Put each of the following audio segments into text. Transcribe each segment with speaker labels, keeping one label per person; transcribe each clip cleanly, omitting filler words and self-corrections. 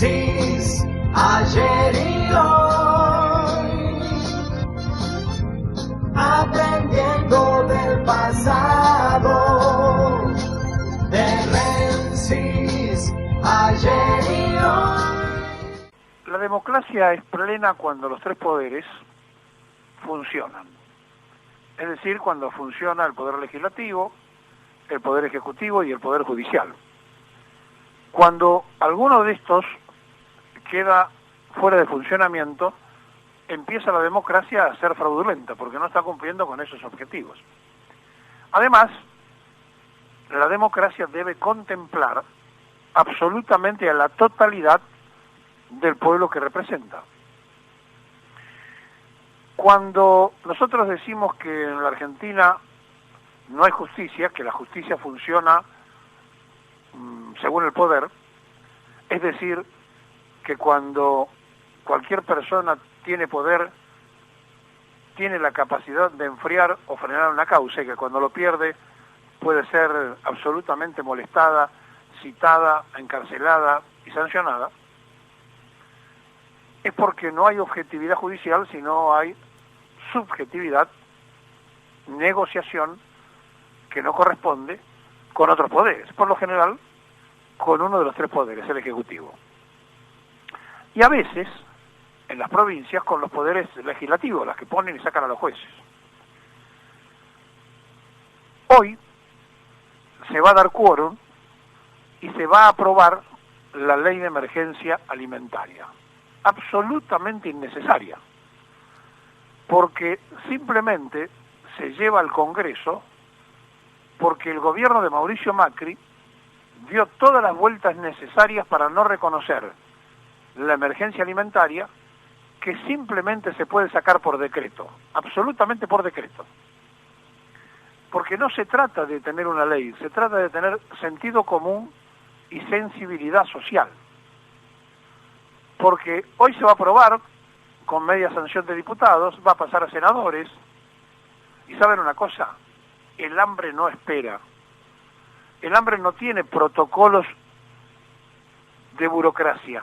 Speaker 1: Francis, ayer y hoy, aprendiendo del pasado, de Francis, ayer y hoy.
Speaker 2: La democracia es plena cuando los tres poderes funcionan. Es decir, cuando funciona el poder legislativo, el poder ejecutivo y el poder judicial. Cuando alguno de estos queda fuera de funcionamiento, empieza la democracia a ser fraudulenta, porque no está cumpliendo con esos objetivos. Además, la democracia debe contemplar absolutamente a la totalidad del pueblo que representa. Cuando nosotros decimos que en la Argentina no hay justicia, que la justicia funciona según el poder, es decir, que cuando cualquier persona tiene poder, tiene la capacidad de enfriar o frenar una causa, y que cuando lo pierde puede ser absolutamente molestada, citada, encarcelada y sancionada, es porque no hay objetividad judicial, sino hay subjetividad, negociación que no corresponde con otros poderes, por lo general con uno de los tres poderes, el Ejecutivo. Y a veces, en las provincias, con los poderes legislativos, las que ponen y sacan a los jueces. Hoy se va a dar quórum y se va a aprobar la ley de emergencia alimentaria, absolutamente innecesaria, porque simplemente se lleva al Congreso porque el gobierno de Mauricio Macri dio todas las vueltas necesarias para no reconocer la emergencia alimentaria, que simplemente se puede sacar por decreto, absolutamente por decreto. Porque no se trata de tener una ley, se trata de tener sentido común y sensibilidad social. Porque hoy se va a aprobar con media sanción de diputados, va a pasar a senadores, y ¿saben una cosa? El hambre no espera. El hambre no tiene protocolos de burocracia.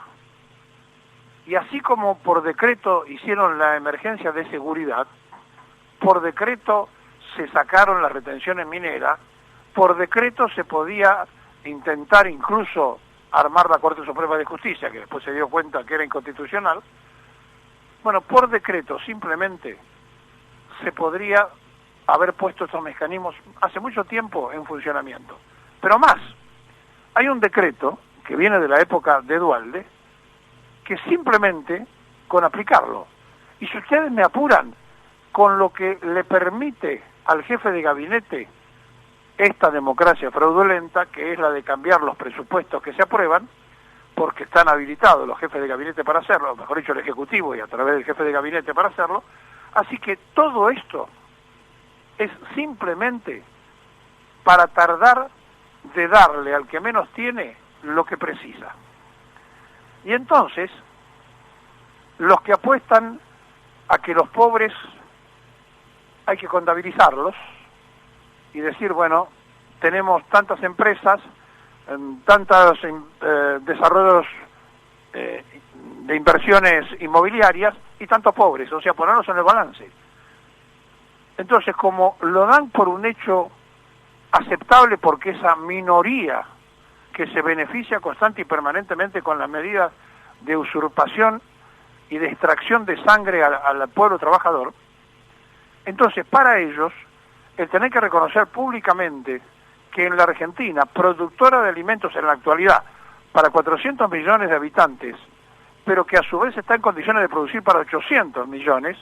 Speaker 2: Y así como por decreto hicieron la emergencia de seguridad, por decreto se sacaron las retenciones mineras, por decreto se podía intentar incluso armar la Corte Suprema de Justicia, que después se dio cuenta que era inconstitucional. Bueno, por decreto simplemente se podría haber puesto estos mecanismos hace mucho tiempo en funcionamiento. Pero más, hay un decreto que viene de la época de Duhalde, que simplemente con aplicarlo, y si ustedes me apuran, con lo que le permite al jefe de gabinete esta democracia fraudulenta, que es la de cambiar los presupuestos que se aprueban, porque están habilitados los jefes de gabinete para hacerlo, mejor dicho el Ejecutivo y a través del jefe de gabinete para hacerlo, así que todo esto es simplemente para tardar de darle al que menos tiene lo que precisa. Y entonces, los que apuestan a que los pobres hay que contabilizarlos y decir, bueno, tenemos tantas empresas, tantos desarrollos de inversiones inmobiliarias y tantos pobres, o sea, ponerlos en el balance. Entonces, como lo dan por un hecho aceptable porque esa minoría que se beneficia constante y permanentemente con las medidas de usurpación y de extracción de sangre al pueblo trabajador, entonces para ellos el tener que reconocer públicamente que en la Argentina, productora de alimentos en la actualidad para 400 millones de habitantes, pero que a su vez está en condiciones de producir para 800 millones,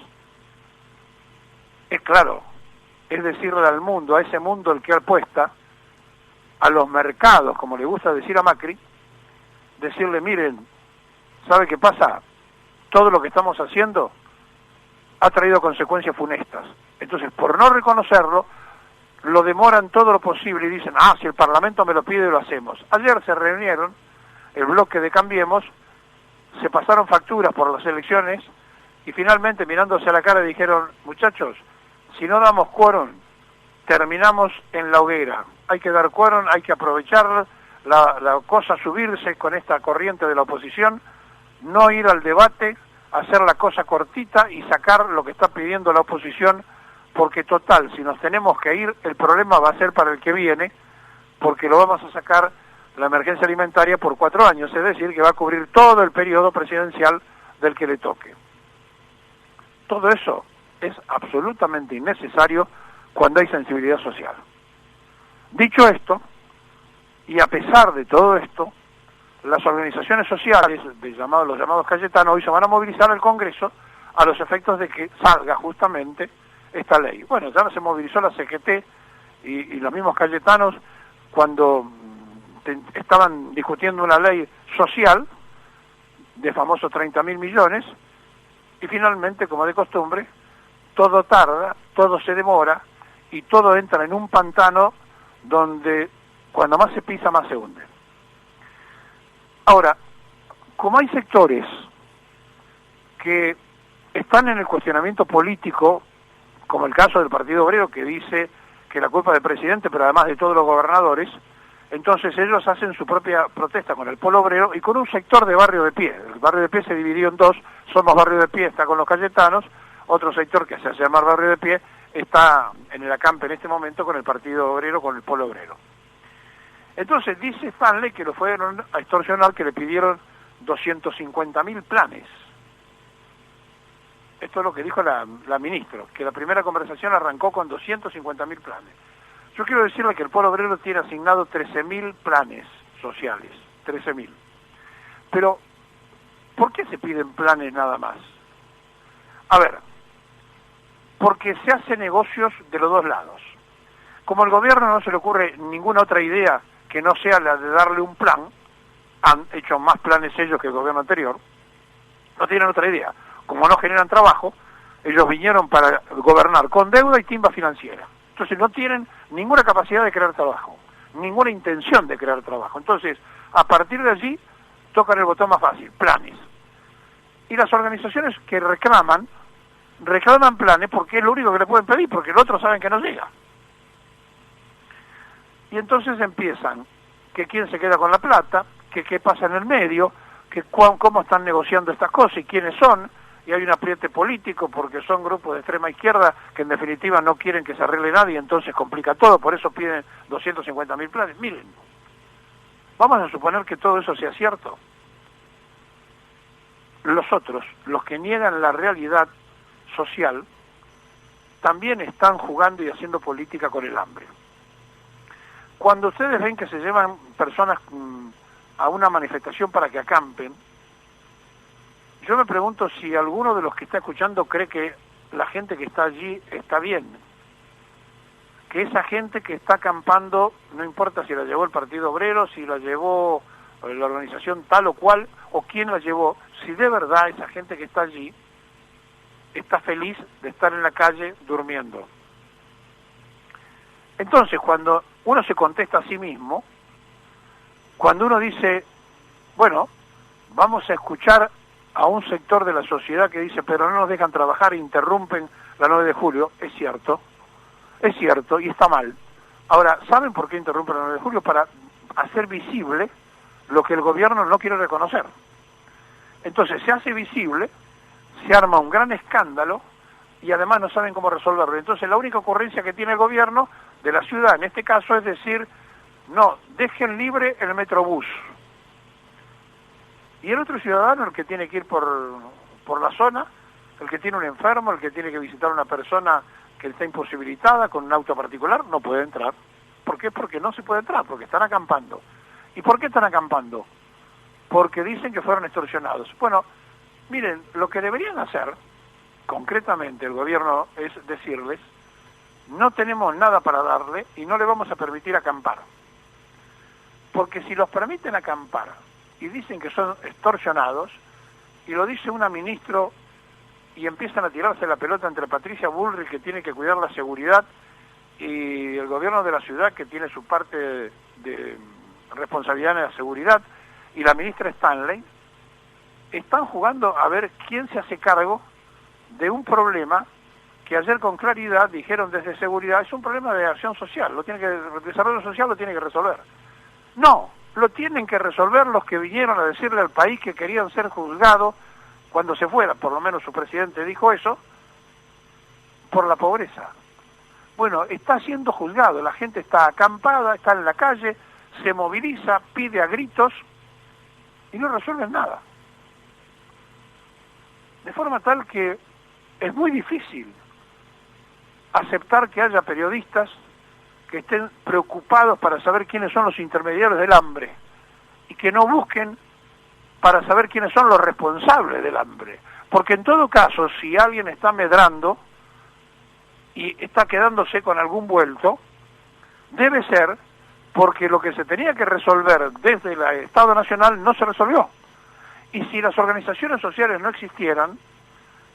Speaker 2: es claro, es decirle al mundo, a ese mundo el que apuesta, a los mercados, como le gusta decir a Macri, decirle, miren, ¿sabe qué pasa? Todo lo que estamos haciendo ha traído consecuencias funestas. Entonces, por no reconocerlo, lo demoran todo lo posible y dicen, si el Parlamento me lo pide, lo hacemos. Ayer se reunieron, el bloque de Cambiemos, se pasaron facturas por las elecciones y finalmente, mirándose a la cara, dijeron, muchachos, si no damos quórum, terminamos en la hoguera. Hay que dar quórum, hay que aprovechar, la cosa subirse con esta corriente de la oposición, no ir al debate, hacer la cosa cortita y sacar lo que está pidiendo la oposición, porque total, si nos tenemos que ir, el problema va a ser para el que viene, porque lo vamos a sacar la emergencia alimentaria por 4 años, es decir, que va a cubrir todo el periodo presidencial del que le toque. Todo eso es absolutamente innecesario cuando hay sensibilidad social. Dicho esto, y a pesar de todo esto, las organizaciones sociales, los llamados Cayetanos, hoy se van a movilizar al Congreso a los efectos de que salga justamente esta ley. Bueno, ya se movilizó la CGT y los mismos Cayetanos cuando estaban discutiendo una ley social de famosos 30.000 millones, y finalmente, como de costumbre, todo tarda, todo se demora y todo entra en un pantano donde cuando más se pisa, más se hunde. Ahora, como hay sectores que están en el cuestionamiento político, como el caso del Partido Obrero, que dice que la culpa del presidente, pero además de todos los gobernadores, entonces ellos hacen su propia protesta con el Polo Obrero y con un sector de Barrio de Pie. El Barrio de Pie se dividió en dos: Somos Barrio de Pie, está con los Cayetanos; otro sector que se hace llamar Barrio de Pie está en el acampe en este momento con el Partido Obrero, con el Polo Obrero. Entonces dice Stanley que lo fueron a extorsionar, que le pidieron 250.000 planes. Esto es lo que dijo la ministra, que la primera conversación arrancó con 250.000 planes. Yo quiero decirle que el Polo Obrero tiene asignado 13.000 planes sociales, 13.000. Pero, ¿por qué se piden planes nada más? A ver, porque se hace negocios de los dos lados. Como al gobierno no se le ocurre ninguna otra idea que no sea la de darle un plan, han hecho más planes ellos que el gobierno anterior, no tienen otra idea. Como no generan trabajo, ellos vinieron para gobernar con deuda y timba financiera. Entonces no tienen ninguna capacidad de crear trabajo, ninguna intención de crear trabajo. Entonces, a partir de allí, tocan el botón más fácil, planes. Y las organizaciones que reclaman planes porque es lo único que le pueden pedir, porque el otro saben que no llega. Y entonces empiezan, que quién se queda con la plata, que qué pasa en el medio, que cómo están negociando estas cosas y quiénes son, y hay un apriete político porque son grupos de extrema izquierda que en definitiva no quieren que se arregle nadie, y entonces complica todo, por eso piden 250.000 planes. Miren, vamos a suponer que todo eso sea cierto. Los otros, los que niegan la realidad social, también están jugando y haciendo política con el hambre. Cuando ustedes ven que se llevan personas a una manifestación para que acampen, yo me pregunto si alguno de los que está escuchando cree que la gente que está allí está bien. Que esa gente que está acampando, no importa si la llevó el Partido Obrero, si la llevó la organización tal o cual, o quién la llevó, si de verdad esa gente que está allí está feliz de estar en la calle durmiendo. Entonces, cuando uno se contesta a sí mismo, cuando uno dice, bueno, vamos a escuchar a un sector de la sociedad que dice, pero no nos dejan trabajar, interrumpen la 9 de julio, es cierto y está mal. Ahora, ¿saben por qué interrumpen la 9 de julio? Para hacer visible lo que el gobierno no quiere reconocer. Entonces se hace visible, se arma un gran escándalo y además no saben cómo resolverlo. Entonces la única ocurrencia que tiene el gobierno de la ciudad, en este caso, es decir, no, dejen libre el Metrobús. Y el otro ciudadano, el que tiene que ir por la zona, el que tiene un enfermo, el que tiene que visitar a una persona que está imposibilitada con un auto particular, no puede entrar. ¿Por qué? Porque no se puede entrar, porque están acampando. ¿Y por qué están acampando? Porque dicen que fueron extorsionados. Bueno, miren, lo que deberían hacer, concretamente el gobierno, es decirles, no tenemos nada para darle y no le vamos a permitir acampar. Porque si los permiten acampar y dicen que son extorsionados, y lo dice una ministro, y empiezan a tirarse la pelota entre Patricia Bullrich, que tiene que cuidar la seguridad, y el gobierno de la ciudad, que tiene su parte de responsabilidad en la seguridad, y la ministra Stanley, están jugando a ver quién se hace cargo de un problema que ayer con claridad dijeron desde seguridad, es un problema de acción social, desarrollo social lo tiene que resolver. No, lo tienen que resolver los que vinieron a decirle al país que querían ser juzgados cuando se fuera, por lo menos su presidente dijo eso, por la pobreza. Bueno, está siendo juzgado, la gente está acampada, está en la calle, se moviliza, pide a gritos y no resuelven nada. De forma tal que es muy difícil aceptar que haya periodistas que estén preocupados para saber quiénes son los intermediarios del hambre y que no busquen para saber quiénes son los responsables del hambre. Porque en todo caso, si alguien está medrando y está quedándose con algún vuelto, debe ser porque lo que se tenía que resolver desde el Estado Nacional no se resolvió. Y si las organizaciones sociales no existieran,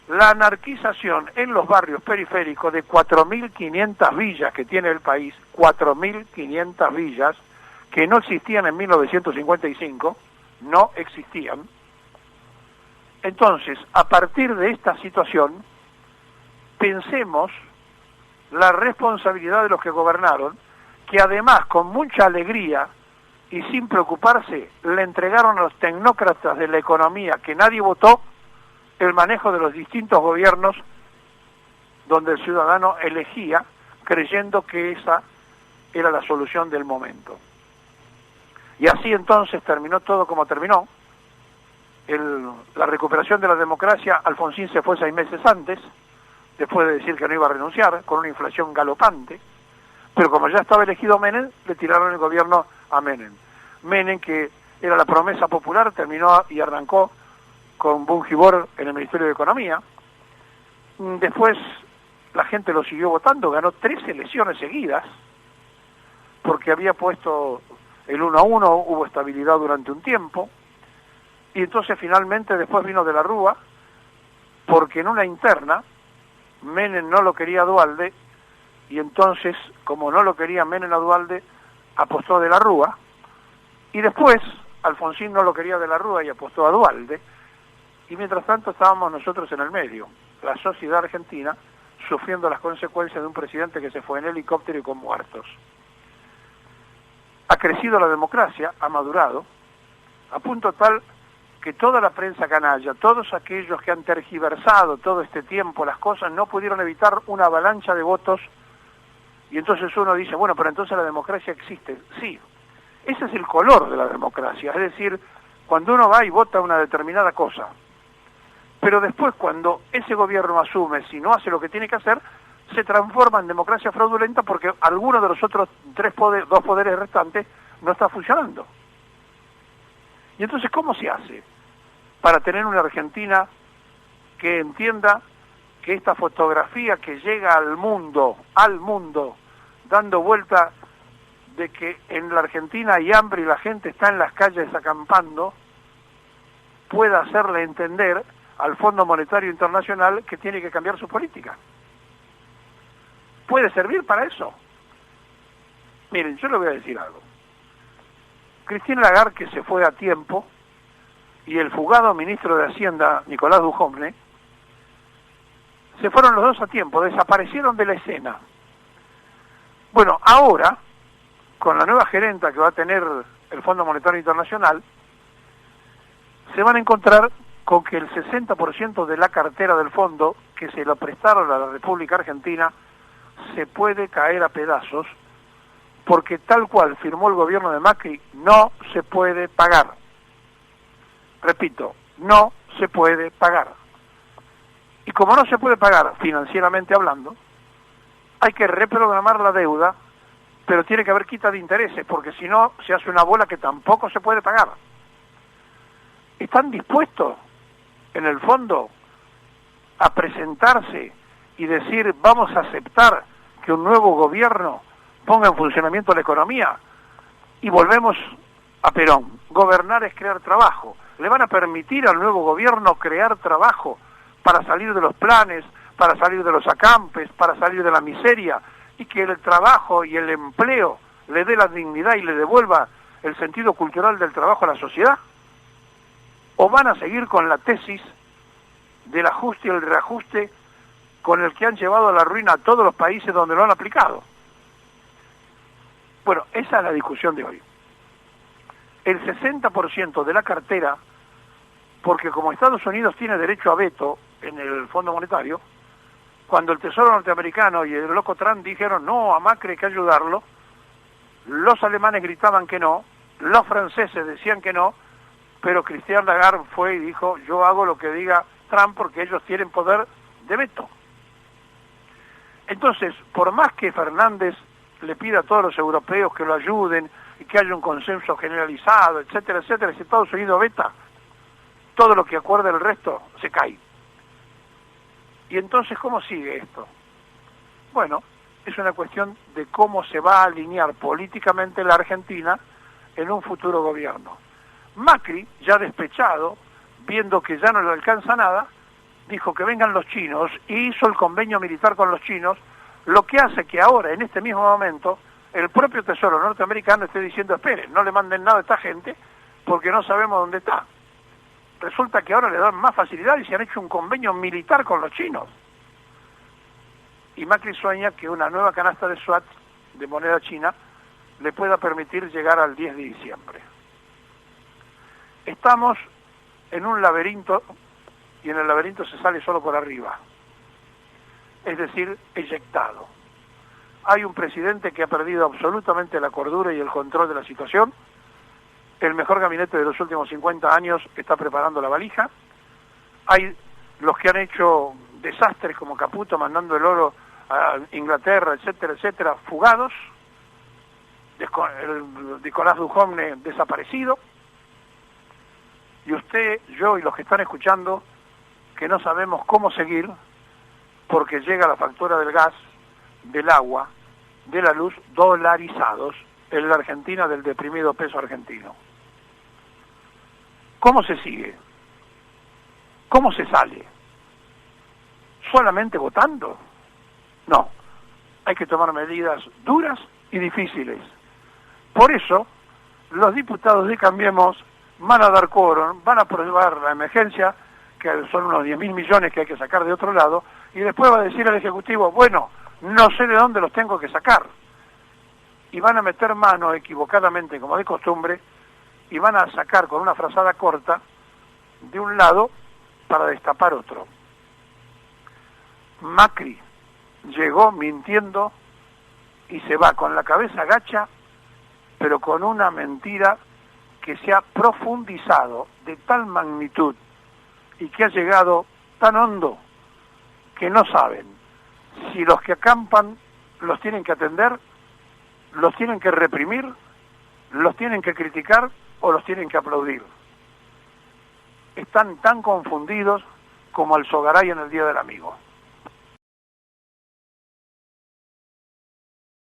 Speaker 2: la anarquización en los barrios periféricos de 4.500 villas que tiene el país, 4.500 villas que no existían en 1955, no existían. Entonces, a partir de esta situación, pensemos la responsabilidad de los que gobernaron, que además con mucha alegría y sin preocuparse le entregaron a los tecnócratas de la economía que nadie votó el manejo de los distintos gobiernos donde el ciudadano elegía creyendo que esa era la solución del momento. Y así entonces terminó todo como terminó. La recuperación de la democracia, Alfonsín se fue 6 meses antes, después de decir que no iba a renunciar, con una inflación galopante, pero como ya estaba elegido Menem, le tiraron el gobierno a Menem. Menem, que era la promesa popular, terminó y arrancó con Bungibor en el Ministerio de Economía. Después la gente lo siguió votando, ganó 3 elecciones seguidas, porque había puesto el 1-1, hubo estabilidad durante un tiempo, y entonces finalmente después vino de la Rúa, porque en una interna Menem no lo quería a Duhalde, y entonces, como no lo quería Menem a Duhalde, apostó de la Rúa, y después Alfonsín no lo quería de la Rúa y apostó a Duhalde, y mientras tanto estábamos nosotros en el medio, la sociedad argentina, sufriendo las consecuencias de un presidente que se fue en helicóptero y con muertos. Ha crecido la democracia, ha madurado, a punto tal que toda la prensa canalla, todos aquellos que han tergiversado todo este tiempo las cosas, no pudieron evitar una avalancha de votos, y entonces uno dice, bueno, pero entonces la democracia existe. Sí, ese es el color de la democracia, es decir, cuando uno va y vota una determinada cosa, pero después cuando ese gobierno asume, si no hace lo que tiene que hacer, se transforma en democracia fraudulenta porque alguno de los otros 2 poderes restantes no está funcionando. Y entonces, ¿cómo se hace para tener una Argentina que entienda que esta fotografía que llega al mundo, dando vuelta de que en la Argentina hay hambre y la gente está en las calles acampando, pueda hacerle entender al Fondo Monetario Internacional que tiene que cambiar su política? ¿Puede servir para eso? Miren, yo le voy a decir algo. Christine Lagarde, que se fue a tiempo, y el fugado ministro de Hacienda, Nicolás Dujovne, se fueron los dos a tiempo, desaparecieron de la escena. Bueno, ahora, con la nueva gerenta que va a tener el Fondo Monetario Internacional, se van a encontrar con que el 60% de la cartera del fondo que se lo prestaron a la República Argentina se puede caer a pedazos porque tal cual firmó el gobierno de Macri no se puede pagar. Repito, no se puede pagar. Y como no se puede pagar financieramente hablando, hay que reprogramar la deuda, pero tiene que haber quita de intereses porque si no se hace una bola que tampoco se puede pagar. ¿Están dispuestos en el fondo a presentarse y decir vamos a aceptar que un nuevo gobierno ponga en funcionamiento la economía? Y volvemos a Perón, gobernar es crear trabajo. ¿Le van a permitir al nuevo gobierno crear trabajo para salir de los planes, para salir de los acampes, para salir de la miseria y que el trabajo y el empleo le dé la dignidad y le devuelva el sentido cultural del trabajo a la sociedad? ¿O van a seguir con la tesis del ajuste y el reajuste con el que han llevado a la ruina a todos los países donde lo han aplicado? Bueno, esa es la discusión de hoy. el 60% de la cartera, porque como Estados Unidos tiene derecho a veto en el Fondo Monetario, cuando el Tesoro norteamericano y el loco Trump dijeron no, a Macri hay que ayudarlo, los alemanes gritaban que no, los franceses decían que no, pero Christine Lagarde fue y dijo, yo hago lo que diga Trump porque ellos tienen poder de veto. Entonces, por más que Fernández le pida a todos los europeos que lo ayuden y que haya un consenso generalizado, etcétera, etcétera, si Estados Unidos veta, todo lo que acuerde el resto se cae. Y entonces, ¿cómo sigue esto? Bueno, es una cuestión de cómo se va a alinear políticamente la Argentina en un futuro gobierno. Macri, ya despechado, viendo que ya no le alcanza nada, dijo que vengan los chinos y hizo el convenio militar con los chinos, lo que hace que ahora, en este mismo momento, el propio Tesoro norteamericano esté diciendo, esperen, no le manden nada a esta gente porque no sabemos dónde está. Resulta que ahora le dan más facilidad y se han hecho un convenio militar con los chinos. Y Macri sueña que una nueva canasta de SWAT, de moneda china, le pueda permitir llegar al 10 de diciembre. Estamos en un laberinto y en el laberinto se sale solo por arriba, es decir, eyectado. Hay un presidente que ha perdido absolutamente la cordura y el control de la situación. El mejor gabinete de los últimos 50 años está preparando la valija. Hay los que han hecho desastres como Caputo mandando el oro a Inglaterra, etcétera, etcétera, fugados. El Nicolás Dujovne desaparecido. Y usted, yo y los que están escuchando, que no sabemos cómo seguir, porque llega la factura del gas, del agua, de la luz, dolarizados en la Argentina del deprimido peso argentino. ¿Cómo se sigue? ¿Cómo se sale? ¿Solamente votando? No, hay que tomar medidas duras y difíciles. Por eso, los diputados de Cambiemos van a dar quórum, van a aprobar la emergencia, que son unos 10.000 millones que hay que sacar de otro lado, y después va a decir al Ejecutivo, bueno, no sé de dónde los tengo que sacar. Y van a meter mano equivocadamente, como de costumbre, y van a sacar con una frazada corta de un lado para destapar otro. Macri llegó mintiendo y se va con la cabeza gacha, pero con una mentira que se ha profundizado de tal magnitud y que ha llegado tan hondo que no saben si los que acampan los tienen que atender, los tienen que reprimir, los tienen que criticar o los tienen que aplaudir. Están tan confundidos como Alzogaray en el Día del Amigo.